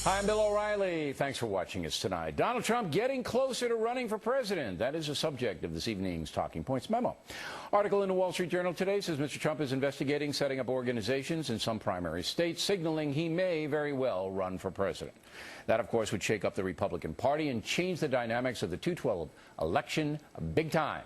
Hi, I'm Bill O'Reilly. Thanks for watching us tonight. Donald Trump getting closer to running for president. That is the subject of this evening's Talking Points memo. Article in the Wall Street Journal today says Mr. Trump is investigating setting up organizations in some primary states, signaling he may very well run for president. That, of course, would shake up the Republican Party and change the dynamics of the 2012 election big time.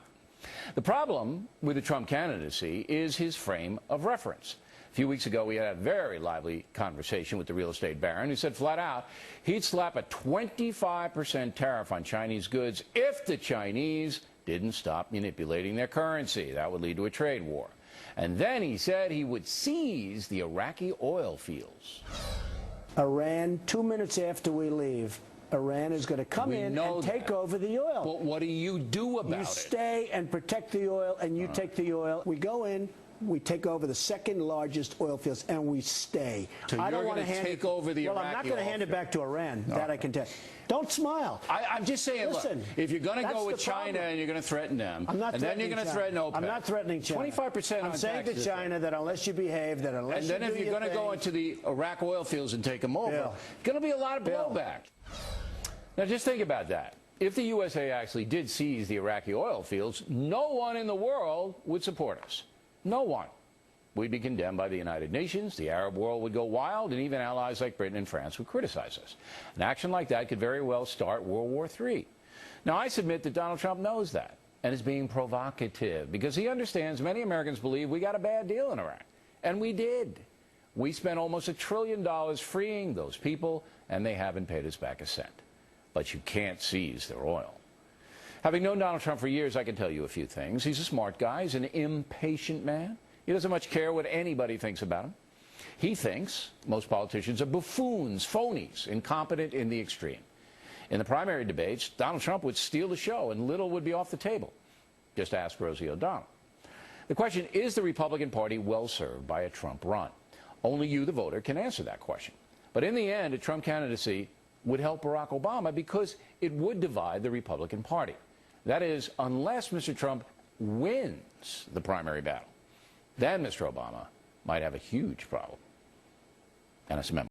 The problem with the Trump candidacy is his frame of reference. A few weeks ago, we had a very lively conversation with the real estate baron who said flat out he'd slap a 25% tariff on Chinese goods if the Chinese didn't stop manipulating their currency. That would lead to a trade war. And then he said he would seize the Iraqi oil fields. Iran, 2 minutes after we leave, Iran is going to come in and take over the oil. But what do you do about it? You stay and protect the oil, and you take the oil. We go in. We take over the second largest oil fields, and we stay. So I don't want to take over the Iraqi oil. Well, I'm not going to hand it back to Iran. That I can tell. Don't smile. I'm just saying, listen, look, if you're going to go with China and you're going to threaten them, I'm not and then you're going to threaten OPEC. I'm not threatening China. 25% I'm saying to China that unless you behave, that unless you do your thing. And then if you're going to go into the Iraq oil fields and take them over, there's going to be a lot of blowback. Now, just think about that. If the USA actually did seize the Iraqi oil fields, no one in the world would support us. No one. We'd be condemned by the United Nations, the Arab world would go wild, and even allies like Britain and France would criticize us. An action like that could very well start World War III. Now, I submit that Donald Trump knows that and is being provocative because he understands many Americans believe we got a bad deal in Iraq. And we did. We spent almost $1 trillion freeing those people, and they haven't paid us back a cent. But you can't seize their oil. Having known Donald Trump for years, I can tell you a few things. He's a smart guy. He's an impatient man. He doesn't much care what anybody thinks about him. He thinks most politicians are buffoons, phonies, incompetent in the extreme. In the primary debates, Donald Trump would steal the show and little would be off the table. Just ask Rosie O'Donnell. The question, is the Republican Party well served by a Trump run? Only you, the voter, can answer that question. But in the end, a Trump candidacy would help Barack Obama because it would divide the Republican Party. That is, unless Mr. Trump wins the primary battle. Then Mr. Obama might have a huge problem. And it's a memo.